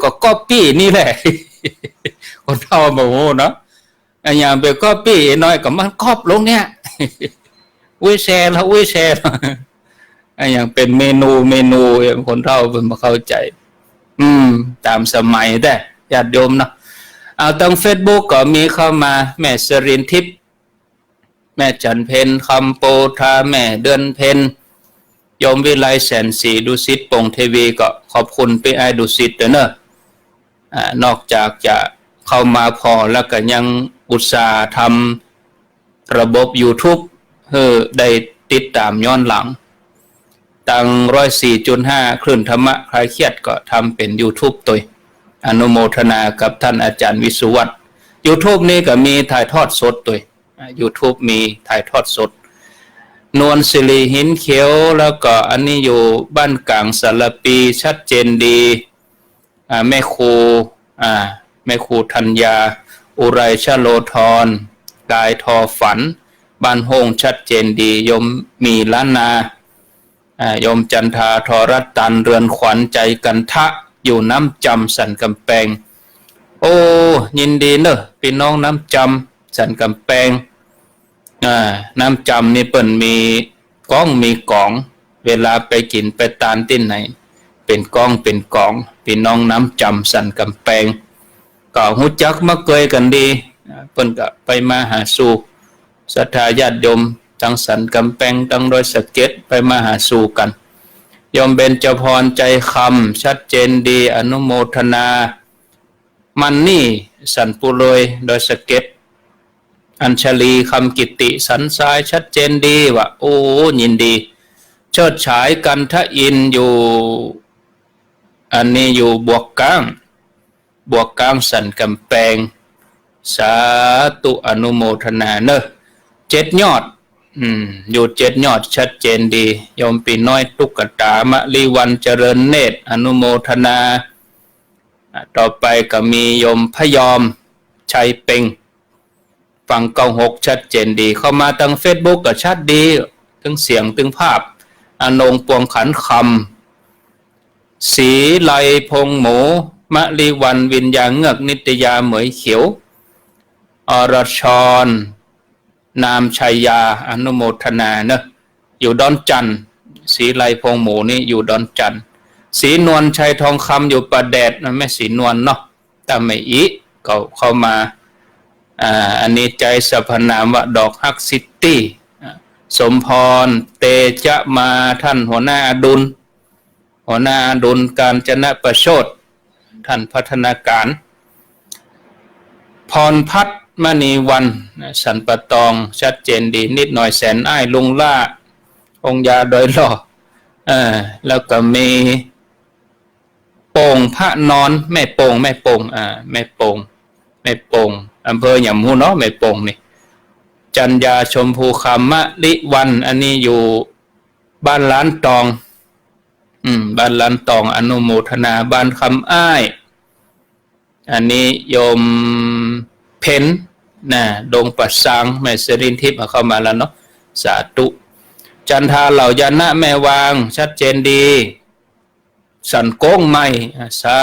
ก็ก๊อปปี้นี่แหละ คนเฒ่าบ่ฮู้เนาะอันอย่างไปก๊อปปี้น้อยก็มันก๊อปลงเนี่ยอุ้ยแชร์แล้วอุ้ยแชร์อันอย่างเป็นเมนูคนเฒ่าเพิ่นบ่เข้าใจตามสมัยแต่ญาติโยมเนาะเอาทาง Facebook ก็มีเข้ามาแม่สรินทิพย์แม่จันเพ็ญคำโปธาแม่เดือนเพ็ญโยมวิไลแสนศรีดุสิตปงเทวีก็ขอบคุณพี่ไอ้ดุสิตเด้อนอกจากจะเข้ามาพอแล้วก็ยังอุตส่าห์ทำระบบ YouTube ให้ได้ติดตามย้อนหลังตั้ง 104.5 คลื่นธรรมะคลายเครียดก็ทำเป็น YouTube ตัวอนุโมทนากับท่านอาจารย์วิสุวัตร YouTube นี่ก็มีถ่ายทอดสดตัวYouTube มีถ่ายทอดสดนวลศิริหินเขียวแล้วก็อันนี้อยู่บ้านกลางสารปีชัดเจนดีแม่ครูธัญญาอุไรชโลธรกายทอฝันบ้านโฮงชัดเจนดียมมีล้านนายมจันทาทรัตตันเรือนขวัญใจกันทะอยู่น้ำจำสันกำแพงโอ้ยินดีเนอะพี่น้องน้ำจำสันกำแพงน้ำจำนี่เปิ่นมีกล้องมีกล่องเวลาไปกินไปตานที่ไหนเป็นกล้องเป็นกล่องพี่น้องน้ำจำสันกำแพงก็หูจักมาเกยกันดีเปิ่นก็ไปมาหาสู่ศรัทธาญาติโยมทั้งสันกำแพงทั้งโดยสะเก็ดไปมาหาสู่กันโยมเบญจพรใจคำชัดเจนดีอนุโมทนามันนี่สันปุโรยโดยสะเก็ดอัญชลีคำกิติสันทรายชัดเจนดีว่าโอ้ยินดีเชิดฉายกันทะอินอยู่อันนี้อยู่บวกกลางสันกำแพงสาธุอนุโมทนาเนอะ7 ยอดอยู่7 ยอดชัดเจนดีโยมปีน้อยตุกตามะลีวันเจริญเนตรอนุโมทนาต่อไปก็มีโยมพยอมชัยเป่งฟัง96ชัดเจนดีเข้ามาทาง Facebook ก็ชัดดีถึงเสียงถึงภาพอนงปวงขันคำศรีไลพงหมูมะลีวันวิญญาเงือกนิตยาเหมยเขียวอรชรนามชัยยาอนุโมทนาเนอะอยู่ดอนจันศรีไลพงหมูนี่อยู่ดอนจันศรีนวลชัยทองคำอยู่ประแดดนะแม่ศรีนวลเนาะแต่ไม่อีก็เข้ามาอันนี้ใจสรรพนามว่าดอกฮักซิตี้สมพรเตจะมาท่านหัวหน้าดุลการจนะประโชดท่านพัฒนาการพรพัฒน์มณีวันสันปะตองชัดเจนดีนิดหน่อยแสนอ้ายลุงล่าองยาโดยหล่อแล้วก็มีโป่งพระนอนแม่โป่งแม่โป่งอำเภอหยำหูเนาะแม่โป่งนี่จันยาชมพูคำมะลิวันอันนี้อยู่บ้านล้านตองบ้านล้านตองอนุโมทนาบ้านคำอ้ายอันนี้โยมเพ็ญดงปัสสังแม่สรินทิพย์เข้ามาแล้วเนาะสาธุจันทาเหล่ายานะแม่วางชัดเจนดีสันโก้งใหม่สา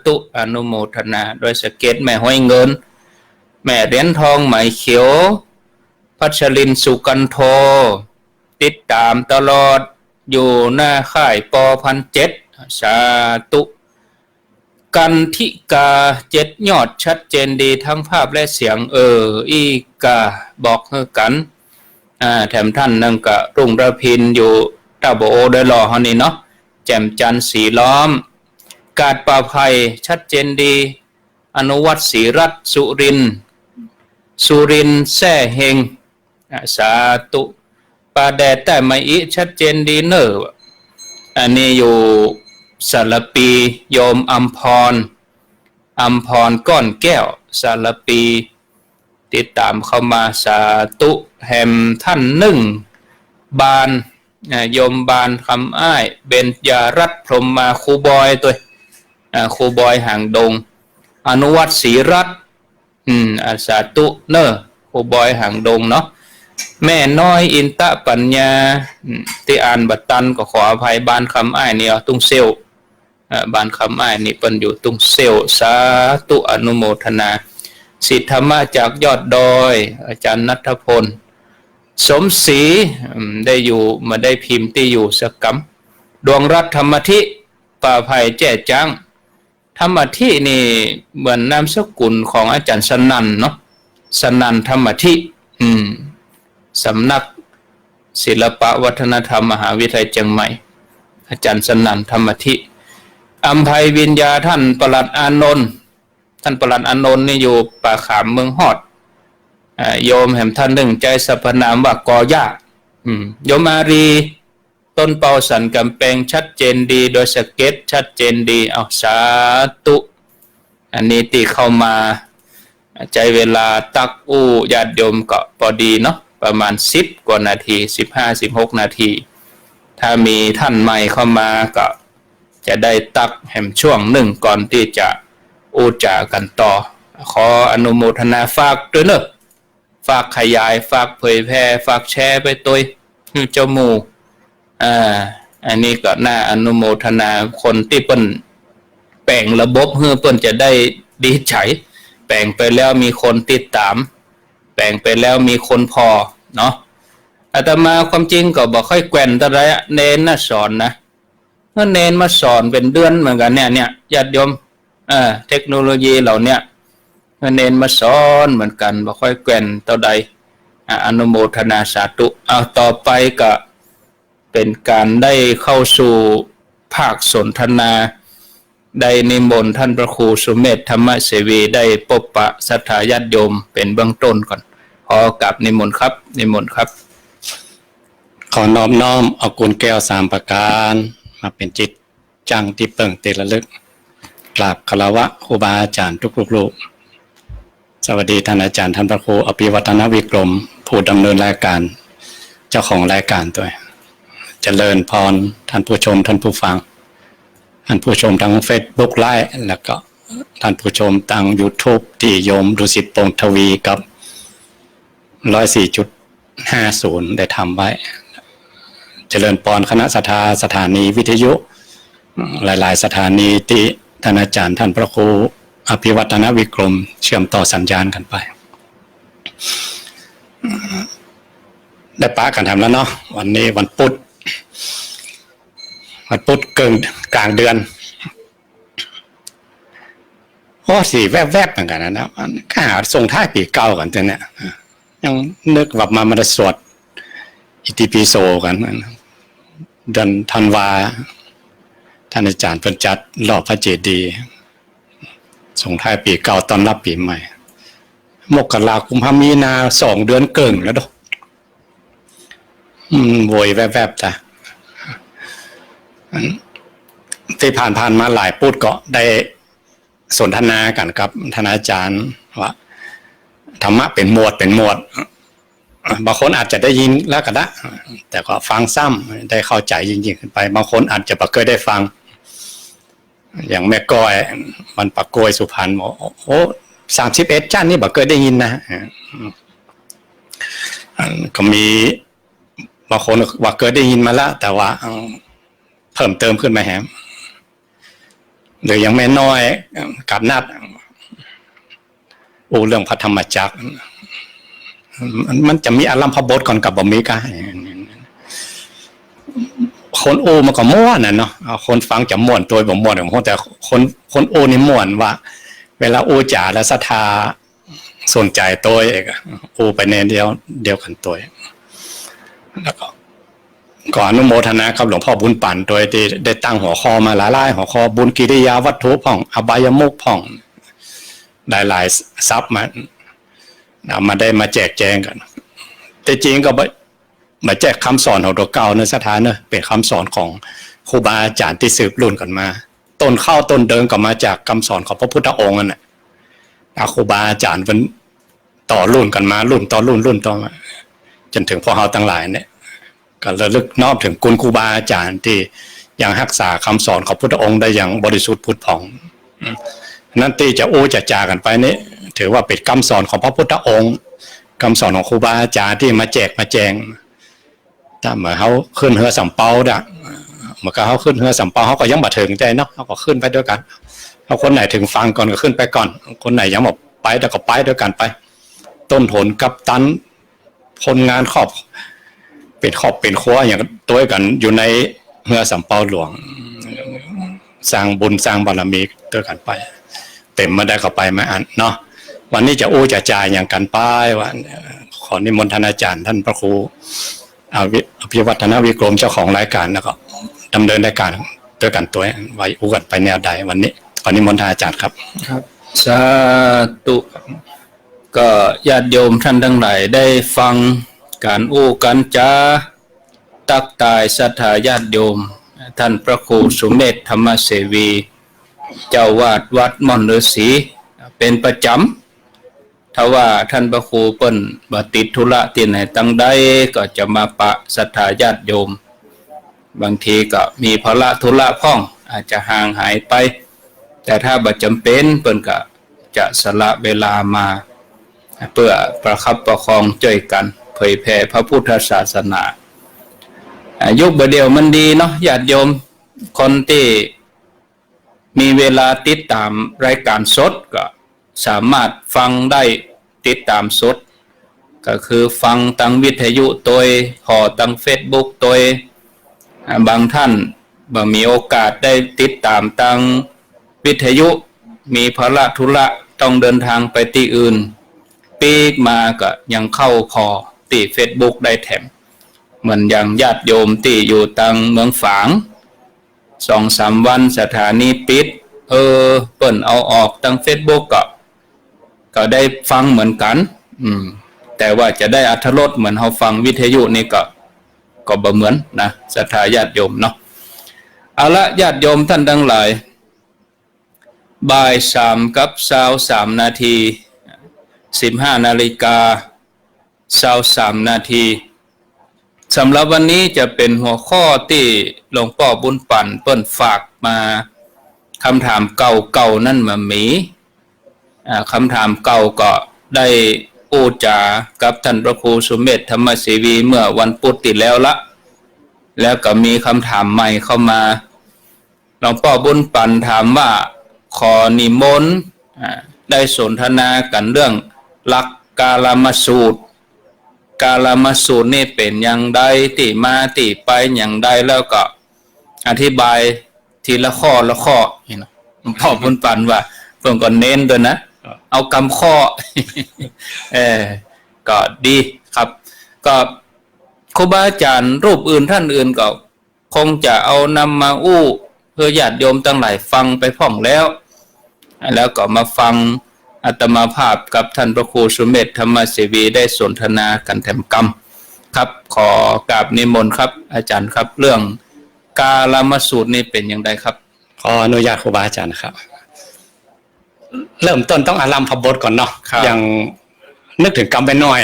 ธุอนุโมทนาโดยสเก็ตแม่ห้อยเงินแม่เหรียญทองไหมเขียวพัชรินสุกันโทติดตามตลอดอยู่หน้าค่ายป.1,700สาธุกันทิกา7 ยอดชัดเจนดีทั้งภาพและเสียงอีกาบอกให้กันแถมท่านนั่งกะรุ่งระพินอยู่ตาโบโอได้รอเฮานี่เนาะแจ่มจันทร์สีล้อมกาดป่าไผ่ชัดเจนดีอนุวัตรศรีรัตน์สุรินแซ่เฮงสาธุปาแดดแต่ไม่อีชัดเจนดีเนออันนี้อยู่สารปีโยมอัมพรก้อนแก้วสารปีติดตามเข้ามาสาธุแฮมท่านหนึ่งบานโยมบานคำอ้ายเบญญารัตน์พรหมมาครูบอยตัวครูบอยห่างดงอนุวัตรศรีรัตน์สาธุเนอครูบอยห่างดงเนาะแม่น้อยอินตะปัญญาที่อ่านบัตตันก็ขออภัยบานคำอ้ายเนี่ยตุ้งเซล บ้านคำอ้ายนี่เปิ้นอยู่ตุงเซลสาธุอนุโมทนาสิทธธรรมะจากยอดดอยอาจารย์ณัฐพลสมศรีได้อยู่มาได้พิมพ์ที่อยู่สกำดวงรัฐธรรมธิป่าไผ่แจ้จังธรรมธินี่เหมือนนามสกุลของอาจารย์สนันเนาะสนันธรรมธิสำนักศิลปวัฒนธรรมมหาวิทยาลัยเชียงใหม่อาจารย์สนันธรรมธิอัมไพวิญญาท่านปลัดอานนท์ท่านปลัดอานนท์นี่อยู่ป่าขามเมืองฮอดโยมแห่งท่านหนึ่งใจสรรพนามว่ากอย่าโยมอารีต้นเปาสันกำแพงชัดเจนดีโดยสเก็ตชัดเจนดีเอาสาธุอันนี้ตีเข้ามาใจเวลาตักอู้ญาติโยมก็พอดีเนาะประมาณ10 กว่านาที15-16 นาทีถ้ามีท่านใหม่เข้ามาก็จะได้ตักแห่มช่วงหนึ่งก่อนที่จะอู้จากันต่อขออนุโมทนาฝากด้วยเนอะฝากขยายฝากเผยแพร่ฝากแชร์ไปตัวเจ้าหมู่อันนี้ก็น่าอนุโมทนาคนที่เปิ้นแปลงระบบเพื่อเปิ้นจะได้ดีใจแปลงไปแล้วมีคนติดตามแปลงไปแล้วมีคนพอเนาะอาตมาความจริงก็บอกค่อยแกว่นตะไรเน้นน่ะสอนนะก็เน้นมาสอนเป็นเดือนเหมือนกันเนี่ยญาติโยมเทคโนโลยีเหล่านี้ก็เน้นมาสอนเหมือนกันบอกค่อยแกว่นเท่าใดอนุโมทนาสาธุเอาต่อไปก็เป็นการได้เข้าสู่ภาคสนทนาได้นิมนต์ท่านพระครูสุเมธธรรมเสวีได้พบปะศรัทธาญาติโยมเป็นเบื้องต้นก่อนขอกราบนิมนต์ครับนิมนต์ครับขอนอบน้อมเอากุลแก้ว3 ประการมาเป็นจิตจังที่เปิ่งติระลึกกราบคารวะครูบาอาจารย์ทุกรูปสวัสดีท่านอาจารย์ท่านพระครูอภิวัฒนวิกรมผู้ดำเนินรายการเจ้าของรายการตัวเจริญพรท่านผู้ชมท่านผู้ฟังท่านผู้ชมทาง Facebook ไลฟ์แล้วก็ท่านผู้ชมทาง YouTube ที่โยมดุสิตปงทวีกับ 104.50 ได้ทำไว้เจริญพรคณะสถานีวิทยุหลายๆสถานีที่ท่านอาจารย์ท่านพระครูอภิวัฒนวิกรมเชื่อมต่อสัญญาณกันไปได้ปะกันทำแล้วเนาะวันนี้วันพุธเกินกลางเดือนโอ้สีแวบๆเหมือนกันนะข้าส่งท้ายปีเก่ากันแต่เนี่ยยังนึกว่ามันจะสวดอิติปิโสกันเดือนธันวาท่านอาจารย์เพิ่นจัดรอบพระเจดีย์ส่งท้ายปีเก่าต้อนรับปีใหม่มกราคมมีนา2 เดือนเกินแล้วดอกโวยแวบๆจ้ะที่ผ่านมาหลายพูดก็ได้สนทนากันกับท่านอาจารย์ว่าธรรมะเป็นหมวดบางคนอาจจะได้ยินแล้วก็ได้แต่ก็ฟังซ้ำได้เข้าใจยิ่งๆขึ้นไปบางคนอาจจะไม่เคยได้ฟังอย่างแม่ก้อยมันปะโกยสุพรรณบอกโอ้31 ชั้นนี่ไม่เคยได้ยินนะก็มีบางคนว่าเคยได้ยินมาแล้วแต่ว่าเพิ่มเติมขึ้นมาแฮมหรือยังไม่น้อยกับนัดเรื่องพระธรรมจักรมันจะมีอารมณ์พบทก่อนกับบ่มีกะคนโอมันก็ม่วนน่ะเนาะคนฟังจะม่วนตัวบ่ม่วนของแต่คนโอนี่ม่วนว่าเวลาโอจ๋าแล้วศรัทธาสนใจตัวเองโอไปในเดียวกันตัวแล้วก็ขออนุโมทนากับหลวงพ่อบุญปั่นโดยที่ได้ตั้งหัวข้อมาหลายๆหัวข้อบุญกิริยาวัตถุพ่องอบายมุขพ่องได้หลายทรัพย์มาได้มาแจกแจงกันแต่จริงก็มาแจกคำสอนของตัวเก่าในสถานเนอะเป็นคำสอนของครูบาอาจารย์ที่สืบรุ่นกันมาต้นเข้าต้นเดิมก็มาจากคำสอนของพระพุทธองค์นั่นแหละครูบาอาจารย์เป็นต่อรุ่นกันมารุ่นต่อรุ่นต่อมาจนถึงพวกเราทั้งหลายเนี่ยก็ระลึกน้อมถึงคุณครูบาอาจารย์ที่ยังรักษาคำสอนของพุทธองค์ได้อย่างบริสุทธิ์ผุดผ่องนั่นที่จะจะจากันไปนี่ถือว่าเป็นคำสอนของพระพุทธองค์คำสอนของครูบาอาจารย์ที่มาแจกมาแจงถ้าเหมือนเขาขึ้นเรือสำเปา เมื่อเขาขึ้นเรือสำเภาเขาก็ยังบ่ถึงใจเนาะเขาก็ขึ้นไปด้วยกันเอาคนไหนถึงฟังก่อนก็ขึ้นไปก่อนคนไหนยังบอกไปแต่ก็ไปด้วยกันไปต้นหนกัปตันคนงานครอบเป็นครัวอย่างตัวกันอยู่ในเรือสำเภาหลวงสร้างบุญสร้างบารมีด้วยกันไปเต็มมาได้ก็ไปมาอันเนาะวันนี้จะจะจ่ายอย่างกันป้ายวันขอนิมนต์ท่านอาจารย์ท่านพระครูอภิวัฒนวิกรมเจ้าของรายการแล้วก็ดำเนินรายการด้วยกันตัวไว้อู้กันไปแนวใดวันนี้ขอนิมนต์ท่านอาจารย์ครับครับสาธุก็ญาติโยมท่านทั้งหลายได้ฟังการกันจาตักตายศรัทธาญาติโยมท่านพระครูสุเมธธรรมเสวีเจ้าวาดวัดม่อนฤาษีเป็นประจำถ้าว่าท่านพระครูเปิ้นบ่ติดธุระที่ไหนตั้งใดก็จะมาปะศรัทธาญาติโยมบางทีก็มีภาระธุระพ่องอาจจะห่างหายไปแต่ถ้าบ่จำเป็นเปิ้นก็จะสละเวลามาเพื่อประคับประคองช่วยกันเผยแผ่พระพุทธศาสนายุคเดียวมันดีเนาะญาติโยมคนที่มีเวลาติดตามรายการสดก็สามารถฟังได้ติดตามสดก็คือฟังทางวิทยุตัวพอทาง Facebook ตัวบางท่านบ่มีโอกาสได้ติดตามทางวิทยุมีภาระธุระต้องเดินทางไปที่อื่นปีกมาก็ยังเข้าพอที่ Facebook ได้แถมเหมือนอย่างญาติโยมที่อยู่ทางเมืองฝาง 2-3 วันสถานีปิดเปิ้นเอาออกทาง Facebook ก็ได้ฟังเหมือนกันแต่ว่าจะได้อรรถรสเหมือนเฮาฟังวิทยุนี่ก็บ่เหมือนนะศรัทธาญาติโยมเนาะเอาละญาติโยมท่านทั้งหลายบ่าย 3 กับ 23 นาที15 นาฬิกา23 นาทีสำหรับวันนี้จะเป็นหัวข้อที่หลวงพ่อบุญปั่นเปิ้นฝากมาคำถามเก่าๆนั่นมามีคำถามเก่าก็ได้จากับท่านพระครูสุเมธธรรมเสวีเมื่อวันพุธที่แล้วละแล้วก็มีคำถามใหม่เข้ามาหลวงพ่อบุญปั่นถามว่าขอนิมนต์ได้สนทนากันเรื่องหลักกาลามสูตรนี่เป็นอย่างใดที่มาที่ไปอย่างใดแล้วก็อธิบายทีละข้อนี่เนาะหลวงพ่อบุญปั่นว่าเพิ่นก็เน้นด้วยนะเอากำข้อ ก็ดีครับก็ครูบาอาจารย์รูปอื่นท่านอื่นก็คงจะเอานำมาเพื่อญาติโยมทั้งหลายฟังไปพร้อมแล้วก็มาฟังอาตมาภาพกับท่านพระครูสุเมธธรรมเสวีได้สนทนากันแถมกรรมครับขอกราบนิมนต์ครับอาจารย์ครับเรื่องกาลามสูตรนี่เป็นอย่างไรครับขออนุญาตครูบาอาจารย์ครับเริ่มต้นต้องอารัมภบทก่อนเนาะอย่างนึกถึงกรรมไปน้อย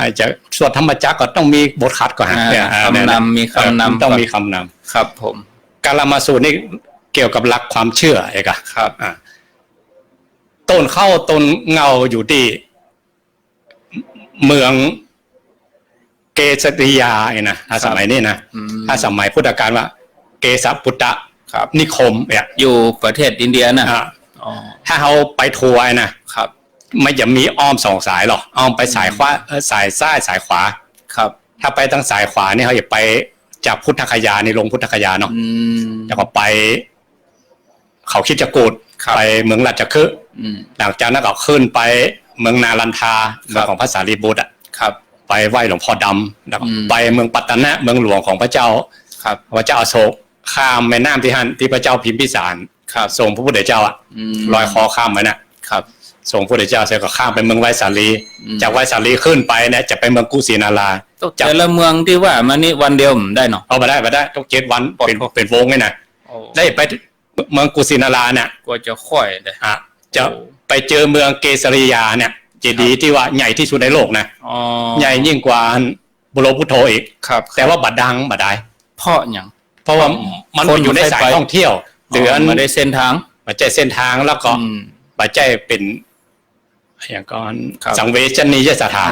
อาจจะสวดธรรมจักรก็ต้องมีบทขัดก่อนคำนำมีคำนำต้องมีคำนำครับผมกาลามสูตรนี่เกี่ยวกับหลักความเชื่อเอกครับต้นเข้าต้นเงาอยู่ที่เมืองเกสริยานะสมัยนี้นะถ้าสมัยพุทธกาลว่าเกสปุตตะนิคมอยู่ประเทศอินเดียนะถ้าเขาไปทัวร์นะครับไม่จะมีอ้อม2 สายหรอกอ้อมไปสายขวาสายซ้ายสายขวาครับถ้าไปทางสายขวาเนี่ยเขาจะไปจากพุทธคยาในลงพุทธคยาเนาะแล้วก็ไปเขาคิดจะกูดไปเมืองราชคฤห์หลังจากนั้นก็ขึ้นไปเมืองนาลันทาเมืองของพระสารีบุตรครับไปไหว้หลวงพ่อดำแล้วก็ไปเมืองปัตตนะเมืองหลวงของพระเจ้าพระเจ้าอโศกข้ามแม่น้ำที่พระเจ้าพิมพิสารส่งพระพุทธเจ้าลอยคอข้ามไปนะครับส่งพระพุทธเจ้าเสร็จก็ข้ามไปเมืองไวสาลีจากไวสาลีขึ้นไปเนี่ยจะไปเมืองกุสินาราแต่ละเมืองที่ว่ามานี่วันเดียวได้เนาะเอาไปได้ต้อง7 วันเป็นวงไงนะได้ไปเมืองกุสินาราเนี่ยก็จะค่อยเลยจะไปเจอเมืองเกสริยาเนี่ยเจดีย์ที่ว่าใหญ่ที่สุดในโลกนะใหญ่ยิ่งกว่าบุโรพุทโธอีกแต่ว่าบัดดังบัดได้เพราะอย่างเพราะว่ามันอยู่ในสายท่องเที่ยวหรือมาได้เส้นทางปัจจัยเส้นทางแล้วก็ปัจจัยเป็นอย่างก่อนสังเวชนียสถาน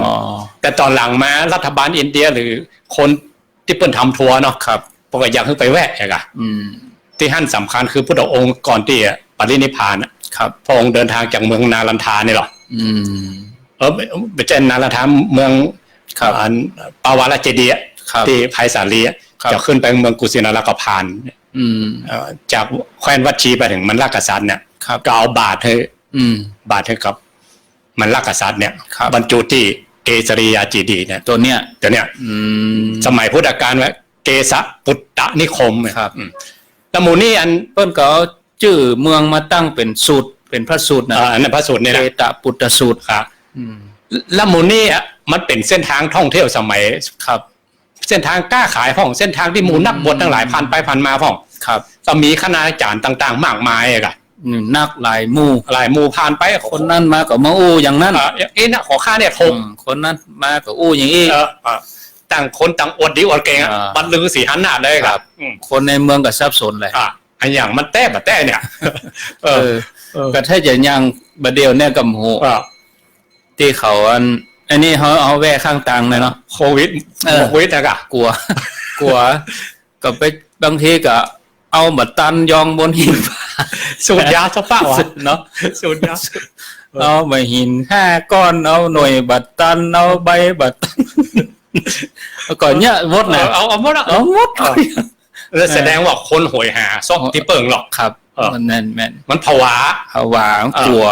แต่ตอนหลังมารัฐบาลอินเดียหรือคนที่เปิ้นทำทัวร์เนาะ ปกติอยากขึ้นไปแวะอะที่หั่นสำคัญคือพุทธองค์ก่อนที่ปรินิพพานครับพระองค์เดินทางจากเมืองนาลันทาเนี่ยหรอไปเจอนาลันทาเมืองปาวาลเจดีย์ที่ไพศาลีจะขึ้นไปเมืองกุสินาราก็ผ่านจากแคว้นวัดชีไปถึงมันลากษัตริย์เนี่ยก็เอาบาทให้กับมันลากษัตริย์เนี่ยบรรจุที่เกสริยาจีดีเนี่ยตัวเนี้ยสมัยพุทธกาลว่าเกสะปุตตนิคมครับแล้วหมู่นี่อันเปิ้นก็ชื่อเมืองมาตั้งเป็นสูตรเป็นพระสูตรนะอันนั้นพระสูตรเนี่ยเกตะปุตตสูตรครับแล้วหมู่นี่มันเป็นเส้นทางท่องเที่ยวสมัยครับเส้นทางกล้าขายห้องเส้นทางที่หมู่นักบวชทั้งหลายผ่านไปผ่านมาห้องครับก็มีคณาจารย์ต่างๆมากมายอะนักหลายหมู่ผ่านไปคนนั้นมากับมาอู้อย่างนั้นนะขอค่าเนี่ยคนนั้นมากับอู้อย่างนี้ต่างคนต่างอวดดีอวดเก่งบรรลือสีหันหน้าเลยครับคนในเมืองก็ซับซ้อนเลยอันอย่างมันแต้เนี่ยก็ถ้าจะยังบะเดียวเนี่ยกับหูที่เขาอันนี้เขาเอาแว่ข้างต่างเลยเนาะโควิดอะกะกลัวก็ไปบางทีก็เอาบัตรตันยองบนหินสูตรยาซะป่าวะเนาะสูตรยาเอาใบหิน5 ก้อนเอาหน่วยบัตรตันเอาใบบัตรก่อนเนี้ยมดนะเอาหมดเอาหมดแสดงว่าคนหวยหาซ่องที่เปิงหรอกครับมันนั่นมันผวากลัว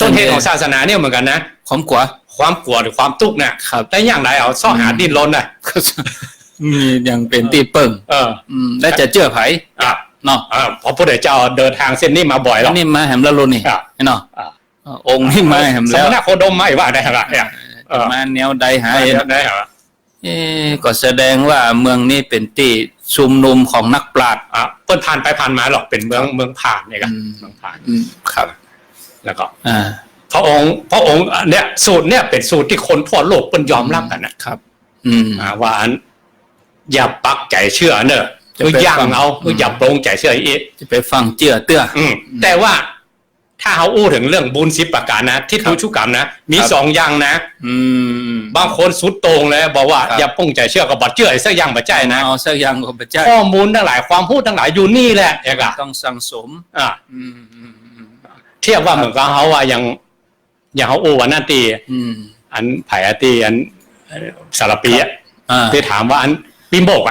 ต้นเหตุของศาสนาเนี่ยเหมือนกันนะความกลัวหรือความตุกเนี่ยแต่อย่างไรเอาซ่อหาดิ้นรนน่ะมีอย่างเป็นตีเปิงแล้วจะเจือไผ่เนาะพระพุทธเจ้าเดินทางเส้นนี้มาบ่อยแล้วนี่มาแหมละลุนนี่เนาะองค์นี่มาแหมแล้วสมณะโคดมไม่ว่าได้ครับมาแนวใดหาเห็นก็แสดงว่าเมืองนี้เป็นที่ชุมนุมของนักปราชญ์เพิ่นผ่านไปผ่านมาหรอกเป็นเมืองผ่านเนี่ยครับเมืองผ่านครับแล้วก็พระองค์เนี่ยสูตรเนี่ยเป็นสูตรที่คนทั่วโลกเพิ่นยอมรับกันนะครับว่าอย่าปักใจเชื่อเนอะย่างเอาอย่าปรงใจเชื่ออีกจะไปฟังเจือเตื้อแต่ว่าถ้าเขาอู้ถึงเรื่องบุญ10 ประการนะที่ทุชุกรรมนะมี2 อย่างนะบางคนสุดโต่งเลยบอกว่าอย่าปรงใจเชื่อกับบัดเชื่อสักอย่างบัดใจนะเอาสักอย่างกับบัดใจข้อมูลทั้งหลายความพูดทั้งหลายอยู่นี่แหละต้องสั่งสมเทียบว่าเหมือนกับเขาว่าอย่างเขาอู้วันนั้นตีอันไผ่ตีอันสารปีที่ถามว่าอันปิมโบก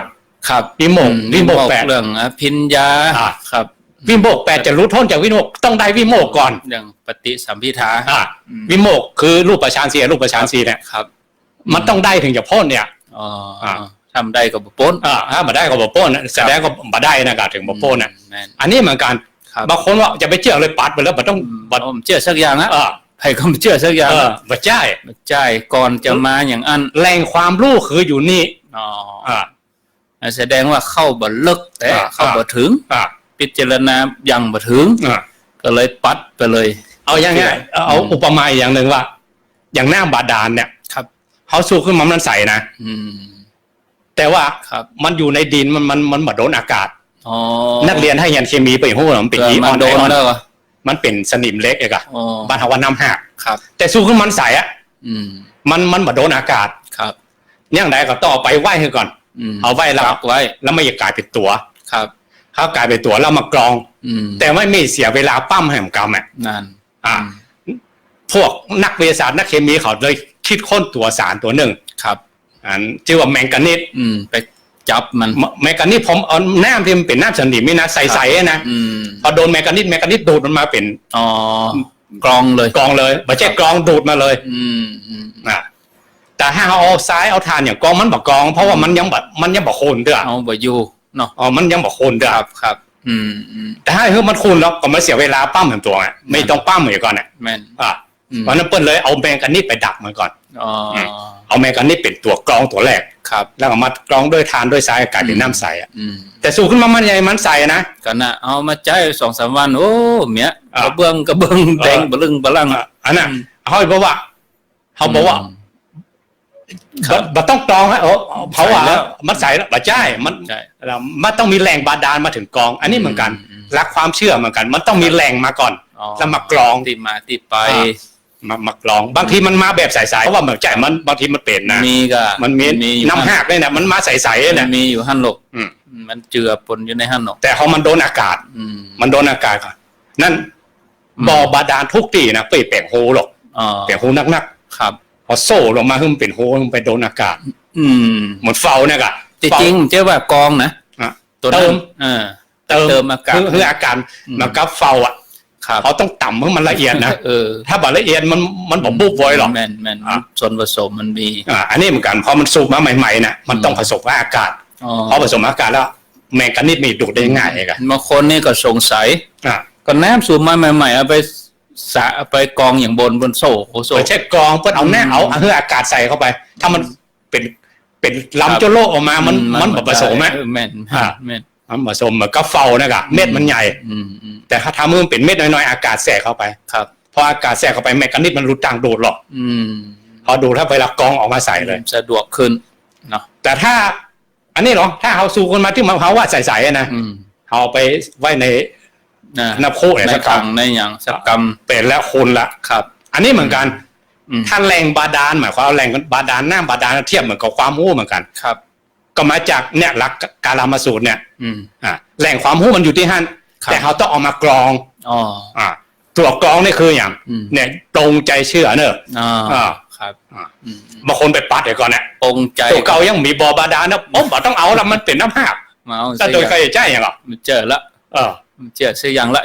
ครับปิมโบก8เรื่องพิญญาครับวิโมกข์8จะรู้พ้นจากวิโมกข์ต้องได้วิโมกข์ก่อนอย่างปฏิสัมภิทาวิโมกข์คือรูปฌาน4รูปฌาน4เนี่ยครับมันต้องได้ถึงจะพ้นเนี่ยทำได้ก็บ่พ้นถ้าบ่ได้ก็บ่พ้นแสดงก็บ่ได้นะก็ถึงบ่พ้นน่ะอันนี้เหมือนกันบางคนว่าจะไปเชื่อเลยปัดไปแล้วบ่ต้องบ่เชื่อสักอย่างนะไผก็บ่เชื่อสักอย่างบ่ใช่ก่อนจะมาอย่างอันแหล่งความรู้คืออยู่นี่แสดงว่าเข้าบ่ลึกแต่เข้าบ่ถึงพิจารณายังบ่ถึงก็เลยปัดไปเลยเอาอย่างงี้เอาอุปมาอย่างนึงว่าอย่างน้ำบาดาลเนี่ยครับเฮาสูบขึ้นมามันใสนะแต่ว่ามันอยู่ในดินมันบ่โดนอากาศนักเรียนให้เรียนเคมีไปฮู้มันเป็นอีออนไอออนมันเป็นสนิมเล็กเองอ่ะบ้านเฮาว่าน้ำหักครับแต่สูบขึ้นมันใสอ่ะมันบ่โดนอากาศครับอย่างใดก็ต้องเอาไปไว้ให้ก่อนเอาไว้แล้วไม่กลายเป็นตัวครับเขากลายเป็นตัวแล้วมากรองแต่ไม่เสียเวลาปั้มแห่งกรรมนั่นพวกนักวิทยาศาสตร์นักเคมีเขาเลยคิดค้นตัวสารตัวหนึ่งครับชื่อว่าแมงกานีสไปจับมันแมงกานีสผมเอาน้ำที่มันเป็นน้ำสนิมนี่นะใสๆนะพอโดนแมงกานีสดูดมันมาเป็นกรองเลยไม่ใช่กรองดูดมาเลยแต่ถ้าเอาซ้ายเอาทานอย่างกรองมันบอกกรองเพราะว่ามันยังบอกโคนเด้อเอาบ่อยู่เนาะมันยังบอกโคนเด้อครับแต่ถ้ามันคูณแล้วก็ไม่เสียเวลาปั้มเหมือนตัวไงไม่ต้องปั้มเหมือนก่อนแม่นเพราะนั้นเปิ้ลเลยเอาแมงกานีสไปดักมันก่อนเอาแมงกานีสเป็นตัวกรองตัวแรกครับแล้วก็มากรองด้วยทานด้วยทรายกลายเป็นน้ำใสแต่สูขึ้นมามันใหญ่มันใสนะก็น่ะเอามาใจ2-3 วันโอ้เมียกระเบื้องแดงบลึงบลังอันน่ะเขาบอกว่ามันต้องกรองฮะเพราะว่ามันใสแล้วบ่ใช่มันต้องมีแรงบาดาลมาถึงกรองอันนี้เหมือนกันรักความเชื่อเหมือนกันมันต้องมีแรงมาก่อนแล้วมากรองที่มาที่ไป มากรองบางทีมันมาแบบใสๆเพราะว่าเหมือนใจมันบางทีมันเป็นนะมีก็ มันมีน้ำหักเลยนะมันมาใสๆเนี่ย มีอยู่หั่นหลกมันเจือปนอยู่ในหั่นหลกแต่พอมันโดนอากาศมันโดนอากาศก่อนนั่นบ่อบาดาลทุกตีนะเปิดแปลงโฮหรอกแปลงโฮนักๆครับพอโซ่ลงมาขึ้นเป็นโฮมันไปโดนอากาศเหมือนเฝ้าเนี่ยก็จริงๆเจ้าว่ากองนะเติมอากาศคืออาการมันกับเฝ้าอ่ะเขาต้องต่ำให้มันละเอียดนะถ้าแบบละเอียดมันบุบไว้หรอกแม่นส่วนผสมมันมีอันนี้เหมือนกันพอมันสูบมาใหม่ๆน่ะมันต้องผสมกับอากาศพอผสมอากาศแล้วแมงกานิดมีดูดได้ง่ายไงบางคนนี่ก็สงสัยก็น้ำสูบมาใหม่ๆเอาไปสะไปกองอย่างบนโซ่ไปเช็คกองเพื่อเอาแน่เอาอากาศใส่เข้าไปถ้ามันเป็นลำโจโลออกมามันผสมไหมแม่นมันผสมเหมือนกับเฝ้านะกะเม็ดมันใหญ่แต่ถ้าทำมันเป็นเม็ดน้อยๆอากาศแทรกเข้าไปครับพออากาศแทรกเข้าไปแมกกานิซมันรุดต่างดูดหรอกพอดูดถ้าเวลากองออกมาใส่เลยสะดวกขึ้นเนาะแต่ถ้าอันนี้หรอถ้าเขาสูคนมาที่มะพร้าวว่าใสๆนะเอาไปไว้ในน้ำโคในถังในอย่างสักกรรมเป็นแล้วคนละครับอันนี้เหมือนกันถ้าแรงบาดาลหมายความแรงบาดาลน้ำบาดาลเทียบเหมือนกับความรู้เหมือนกันครับก็มาจากเนี่ยหลักกาลามาสูตรเนี่ยแหล่งความรู้มันอยู่ที่หั่นแต่เขาต้องเอามากรองตัวกรองนี่คืออย่างเนี่ยตรงใจเชื่อเนอะครับบางคนไปปัดเดี๋ยวก่อนเนี่ยตรงใจตัวเก่ายังมีบ่อบาดาลนะผมบอกต้องเอาแล้วมันเป็นน้ำหักแต่โดยใครใจอย่างหรอเจอละเจอเสียอย่างละ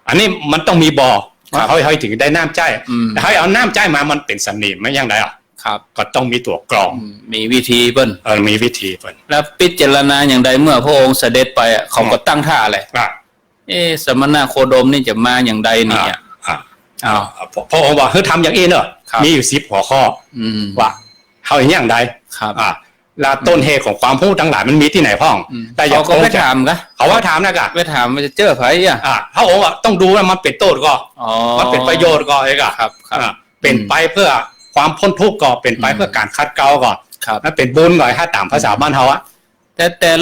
อันนี้มันต้องมีบ่อเขาถึงได้น้ำใจแต่เขาเอาน้ำใจมามันเป็นสนิมไม่ยังไงครับก็ต้องมีตัวกรองมีวิธีเปิ้นมีวิธีเปิ้นแล้วพิจารณาอย่างใดเมื่อพระองค์เสด็จไปเขาก็ตั้งท่าอะไรสมณะโคดมนี่จะมาอย่างใดเนี่ยพระองค์บอกเฮ้ยทำอย่างนี้เนอะมีอยู่10หัวข้อว่าเขาอย่างใดแล้วต้นเหตุของความพูดทั้งหลายมันมีที่ไหนพ่องแต่เขาก็ไม่ถามนะเขาว่าถามนะกะไม่ถามมันจะเจอไผพระองค์ต้องดูว่ามันเป็นโทษก็มันเป็นประโยชน์ก็ไอ้กะเป็นไปเพื่อความพ้นทุกข์ก็เป็นไปเพื่อการคัดเกลาก่อนนั่นเป็นบุญก่อนถ้าตามภาษาบ้านเขาอะแต่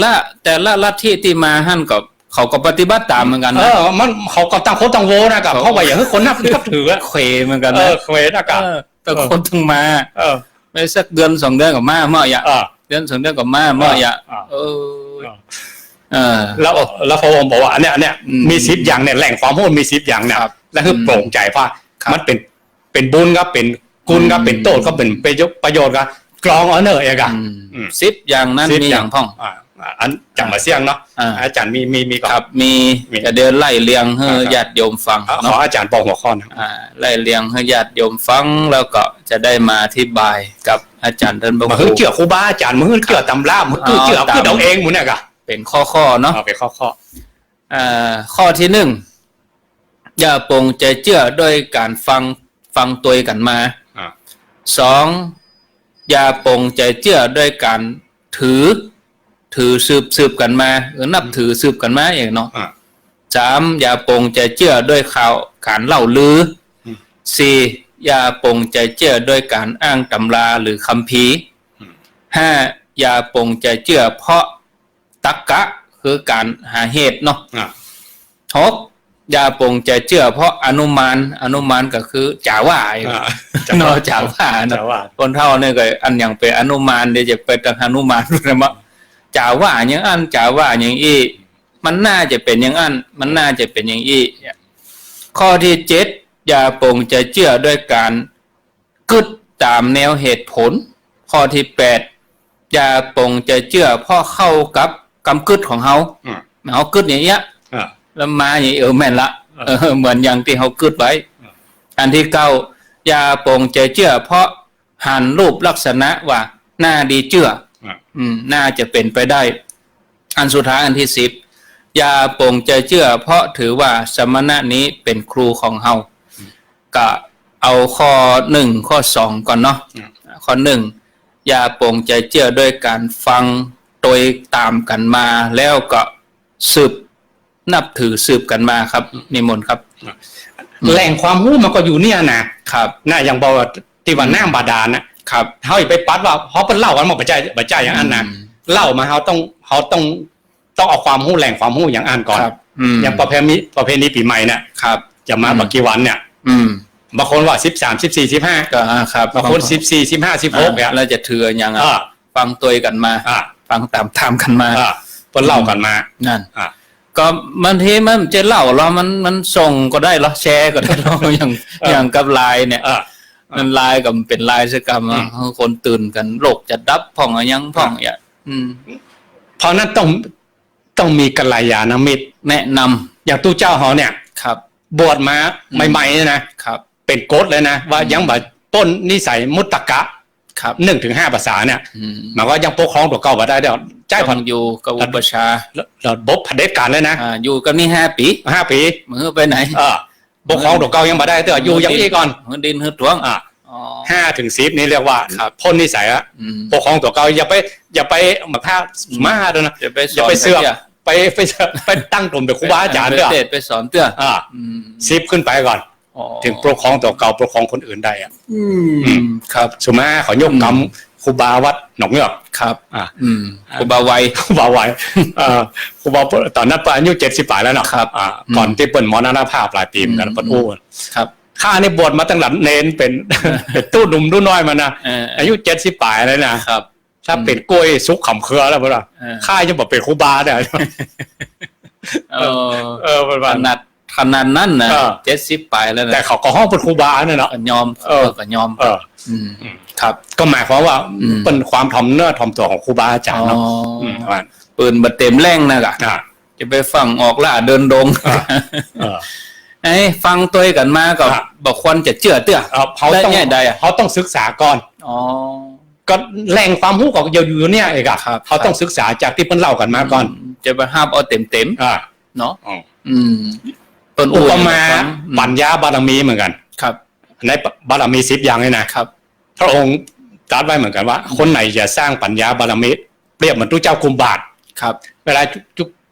ละลัทธิที่มาหั่นก็เขาก็ปฏิบัติตามเหมือนกันนะมันเขาก็ตั้งโคตั้งโวนะกับเขาว่าอย่างนี้คนนับถือเขวเหมือนกันนะเขวนะกับแต่คนต้องมาไม่สักเดือน2 เดือนกับมาเมื่ออย่างเดือน2 เดือนกับมาเมื่ออย่างแล้วพระองค์บอกว่าเนี่ยมี10อย่างเนี่ยแหล่งความรู้มี10อย่างเนี่ยแล้วคือโปร่งใจว่ามันเป็นบุญก็เป็นกุลก็เป็นโทษก็เป็นประโยชน์ก็กรองเนอเองอะ10อย่างนั้นมีอย่างพ่องอันจังมาเสียงเนาะอาจารย์มีครับมีจะเดินไล่เลียงให้ญาติโยมฟังขออาจารย์บอกหัวข้อนะไล่เลียงให้ญาติโยมฟังแล้วก็จะได้มาอธิบายกับอาจารย์ท่านบ่ฮู้เกี่ยวครูบาอาจารย์มึงเกี่ยวตำรามึงเกี่ยวคือเอาเองมึงเนี่ยก็เป็นข้อเนาะเป็นข้อข้อที่1อย่าปงใจเชื่อด้วยการฟังตัวกันมา2อย่าปงใจเชื่อด้วยการถือสืบกันมานับถือสืบกันมาอย่างเนาะ3อย่าปงใจเชื่อด้วยข่าวการเล่าลือ4อย่าปงใจเชื่อด้วยการอ้างตำราหรือคัมภีร์5อย่าปงใจเชื่อเพราะตรรกะคือการหาเหตุเนาะ6อย่าปงใจเชื่อเพราะอนุมานก็คือจ่าว่าเนาะจ่าว่าเนาะคนเฒ่าเนี่ยก็อันอย่างเป็นอนุมานเดี๋ยวจะไปตั้งอนุมานนะมะจ่าว่าอย่างอันจ่าว่าอย่างอีมันน่าจะเป็นอย่างอันมันน่าจะเป็นอย่างอีข้อที่7อย่าปงใจเชื่อด้วยการกึศตามแนวเหตุผลข้อที่8อย่าปงใจเชื่อเพราะเข้ากับกำกึศของเขากึศอย่างเงี้ยแล้วมาอย่างแม่นละเหมือนอย่างที่เขากึศไว้อันที่9อย่าปงใจเชื่อเพราะหันรูปลักษณะว่าน่าดีเชื่อน่าจะเป็นไปได้อันสุดท้ายอันที่10อย่าปงใจเชื่อเพราะถือว่าสมณะนี้เป็นครูของเฮาก็เอาข้อ1ข้อ2ก่อนเนาะข้อ1อย่าปงใจเชื่อด้วยการฟังโดยตามกันมาแล้วก็นับถือสืบกันมาครับนิมนต์ครับแหล่งความรู้มันก็อยู่เนี่ยนะครับน่าอย่างบอกที่ว่าน้ำบาดาลนะครับเขาไปปัดว่าเขาเป็นเล่ากันมาปัจจัยอย่างอันนะเล่ามาเขาต้องเอาความรู้แหล่งความรู้อย่างอันก่อนอย่างประเพณีปีใหม่เนี่ยครับจะมาบักกี่วันเนี่ย บางคนว่า13 14 15ก็ครับบางคน14 15 16เนี่ยแล้วจะถือยังฟังตัวกันมาฟังตามกันมาเพิ่นเล่ากันมานั่นก็บางทีมันจะเล่าเรามันส่งก็ได้หรอแชร์ก็ได้หรออย่างกับไลน์เนี่ยมันไลน์กับเป็นไลน์สกรรมคนตื่นกันโรคจะดับพ่องยังพ่องอย่างเพราะนั้นต้องมีกัลยาณมิตรแนะนำอย่างตู้เจ้าเขาเนี่ยครับบวชมาใหม่ๆนะครับเป็นกฎเลยนะว่ายังแบบต้นนิสัยมุตตะกะครับ1-5 ภาษาเนี่ยหมายว่ายังปกครองตัวเก่ามาได้เดี๋ยวใจผ่อนอยู่กับอุปชาระบบเผด็จการเลยนะอยู่กับนี่5 ปีมือไปไหนปกครองตัวเก่ายังมาได้แต่อยู่อย่างนี้ก่อนดินหืดหวง5-10นี่เรียกว่าพ้นนิสัยอะปกครองตัวเก่าอย่าไปมาพามาด้วยนะอย่าไปเสือกไปตั้งตนเป็นครูบาอาจารย์ด้วยไปสอนเตื้อ10ขึ้นไปก่อนถึงปกครองตัวเก่าปกครองคนอื่นได้ครับสุมาเขายกกรรมครูบาวัดหนองเงือกครับครูบาไวครูบตอนนั้นอายุ70 ปลายแล้วเนาะก่อนที่เปิดมรณภาพปลายปีกันเปิดอู้ครับข้านี่บวชมาตั้งหลังเน้นเป็นตู้หนุ่มตู้น้อยมานะอายุ70 ปลายเลยนะครับถ้าเป็นกล้วยซุกขำเครือแล้วเปล่าข้าจะบอกเป็นครูบาได้ขนาดนั้นนะ70 ปลายแล้วแต่เขาก็ห้องเป็นครูบาเนี่ยเนาะยอมก็ยอมครับก็หมายความว่าเป็นความถ่อมเนื้อถ่อมตัวของครูบาอาจารย์เนาะปืนบัดเต็มแรงนะกะจะไปฟังออกล่าเดินดงไอ้ฟังตัวกันมาก็บอกควรจะเชื่อเตื้อเขาต้องศึกษาก่อนก็แหล่งความรู้ของอยู่เนี่ยเองอะเขาต้องศึกษาจากที่เพิ่นเล่ากันมาก่อนจะไปห้ามเอาเต็มเนาะอุปมาปัญญาบารมีเหมือนกันครับในบารมี10 อย่างเลยนะครับพระองค์ตรัสไว้เหมือนกันว่าคนไหนจะสร้างปัญญาบารมีเปรียบเหมือนตู้เจ้ากุมบาทครับเวลา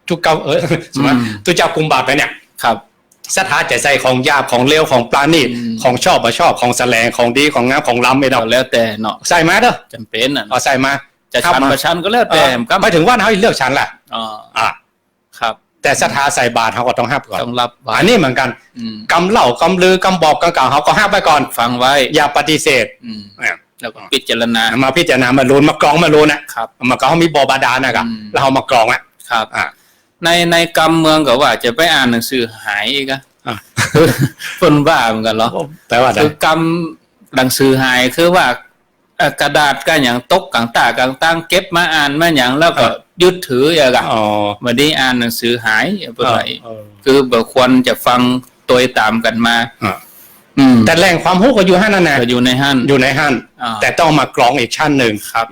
จุกเก้าสมมติตู้เจ้ากุมบาทไปเนี่ยครับสถานใจใส่ของหยาบของเลวของปราณีตของชอบบ่ชอบของแสลงของดีของงามของล้ำไม่ต้องแล้วแต่เนาะใส่มาเด้อจำเป็นอ่ะใส่มาจะชันประชันก็แล้วแต่ไปถึงว่าเขาเลือกชันแหละครับแต่ศรัทธาใส่บาตรเขาก็ต้องห้ามก่อนต้องรับอันนี้เหมือนกันกำเล่ากำลือกำบอกกำกล่าวเขาก็ห้ามไปก่อนฟังไว้อย่าปฏิเสธแล้วก็พิจารณามาพิจารณามาลุ้นมากรองมาลุ้นนะครับมากรองมีบ่อบาดาลนะครับแล้วเขามากรองครับในกรรมเมืองก็ว่าจะไปอ่านหนังสือหายอีกอะคนบ้าเหมือนกันเหรอแต่ว่าคือกรรมหนังสือหายคือว่ากระดาษก็อย่างตกกลางตากลางตั้งเก็บมาอ่านมาอย่างแล้วก็ยึดถืออย่างกันมาได้อ่านหนังสือหายอะไรคือแบบควรจะฟังตัวตามกันมาแต่แหล่งความรู้ก็อยู่ห้านั่นนะอยู่ในห้านแต่ต้องมากรองอีกชั้นหนึ่งครับ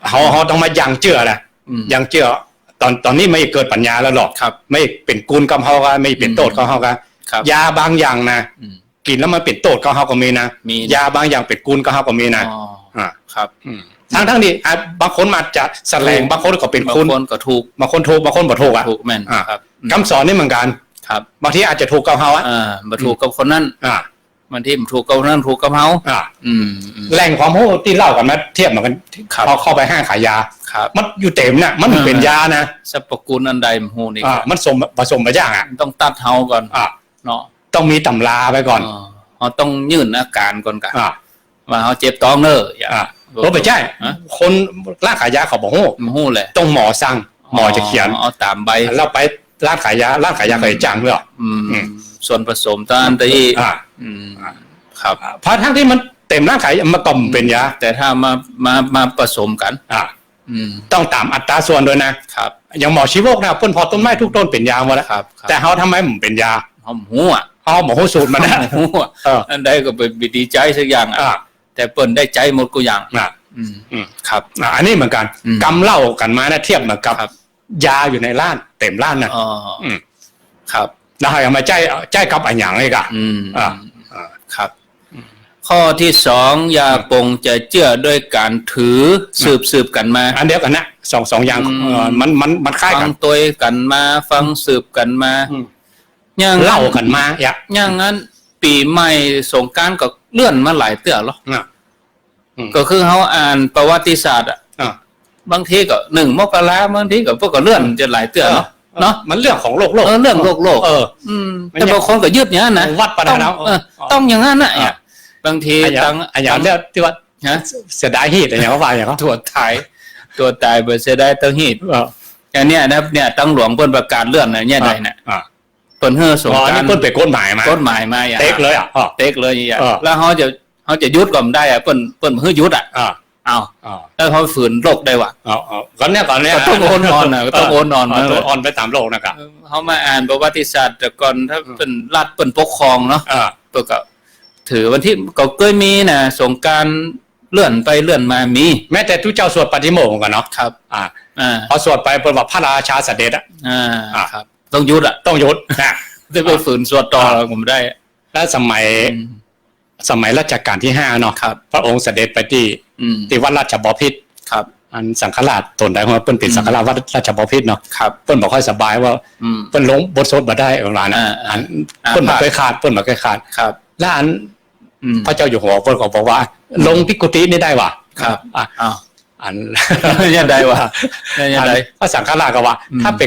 เขาต้องมายังเจือแหละยังเจือตอนนี้ไม่เกิดปัญญาแล้วหรอกไม่เป็นกุลกับเขาก็ไม่เป็นโทษกับเขาก็ยาบางอย่างนะกินแล้วมันเป็นโทษกับเขาก็มีนะยาบางอย่างเป็นกุลกับเขาก็มีนะครับทั้งนี้บางคนมาจะแสลงบางคนก็เป็นคุณบางคนก็ถูกบางคนถูกบางคนบ่ถูกถูกแม่นครับคำสอนนี่เหมือนกันครับบางทีอาจจะถูกกับเขาบ่ถูกกับคนนั้นบางทีถูกกับคนนั้นถูกกับเขาแหล่งความรู้ที่เล่ากันมาเทียบเหมือนกันพอเข้าไปห้างขายยามันอยู่เต็มน่ะมันเป็นยานะสรรพคุณอันใดมันฮู้นี่มันผสมไปอย่างต้องตัดเฮาก่อนเนาะต้องมีตำราไปก่อนเขาต้องยื่นอาการก่อนกันว่าเขาเจ็บท้องเนอะไม่ใช่คนร้านขายยาเขาบอกฮู้เลยต้องหมอสั่งหมอจะเขียนเอาตามใบเราไปร้านขายยาเคยจ้างด้วยส่วนผสมตอนที่ครับเพราะทั้งที่มันเต็มร้านขายมาก่อมเป็นยาแต่ถ้ามาผสมกันต้องตามอัตราส่วนด้วยนะครับอย่างหมอชีวกนะพ่นพอต้นไม้ทุกต้นเป็นยาหมดแล้วแต่เขาทำไมมันเป็นยาเขาหัวเขาหมอสูตรมาได้อันใดก็เป็นวิธีใจสักอย่างแต่เปิ้นได้ใจหมดกูอย่างครับอันนี้เหมือนกันกำเล่ากันมานะเทียบเหมือนกับยาอยู่ในร้านเต็มร้านนะครับแล้วให้มาใจกับอันอย่างนี้กันครับข้อที่2อย่าปงจะเชื่อด้วยการถือสืบกันมาอันเดียวกันนะสองอย่างมันคล้ายกันตัวกันมาฟังสืบกันมาอย่างเล่ากันมาอย่างนั้นปีใหม่สงกรานต์ก็เลื่อนมาหลายเตื้อหรอก็คือเขาอ่านประวัติศาสตร์บางทีก็1 มกราบางทีก็พวกก็เลื่อนจะหลายเตื้อเนาะ เนาะ มันเรื่องของโลกเรื่องโลกแต่บางคนก็ยึดอย่างนั้นนะ วัดปะนะต้องอย่างนั้นนะบางทีอย่างเรื่องที่ว่าเสียดายฮีตอย่างว่าอย่างเขาตัวตายเบอร์เสียดายตั้งฮีตอย่างเนี้ยนะเนี่ยตั้งหลวงเปิ้นประกาศเลื่อนนะเนี่ยใดเนี่ยเปิ้นเฮือสงการเปิ้นไปกฎหมายมาอย่างเต็กเลยเต็กเลยอย่างแล้วเขาจะยุดก็ไม่ได้เปิ้นเฮือยุดเอาแล้วเขาฝืนโลกได้วะก่อนเนี้ยต้องโอนนอนต้องโอนนอนต้องโอนไปตามโลกนะครับเขามาอ่านประวัติศาสตร์แต่ก่อนถ้าเป็นรัฐเป็นปกครองเนาะตัวก็ถือวันที่ก็เคยมีนะสงการเลื่อนไปเลื่อนมามีแม้แต่ทุกเจ้าสวดปฏิโมกข์กันเนาะครับพอสวดไปเป็นว่าพระราชาเสด็จครับต้องยุดต้องยุดจะไปฝืนสวดต่อผมได้แล้วสมัยรัชกาลที่5เนาะพระองค์เสด็จไปที่วัดราชบพิตรครับอันสังฆราชตนได้เพราะเปิ้นเป็นสังฆราชวัดราชบพิตรเนาะครับเปิ้นบ่ค่อยสบายว่าเปิ้นลงบทสวดบ่ได้ประมาณนั้นเปิ้นบ่เคยขาดครับแล้วอันพระเจ้าอยู่หัวเปิ้นก็บอกว่าลงพิกุตินี่ได้ว่ะครับอันยังได้ว่ะยังได้พระสังฆราชก็ว่าถ้าไป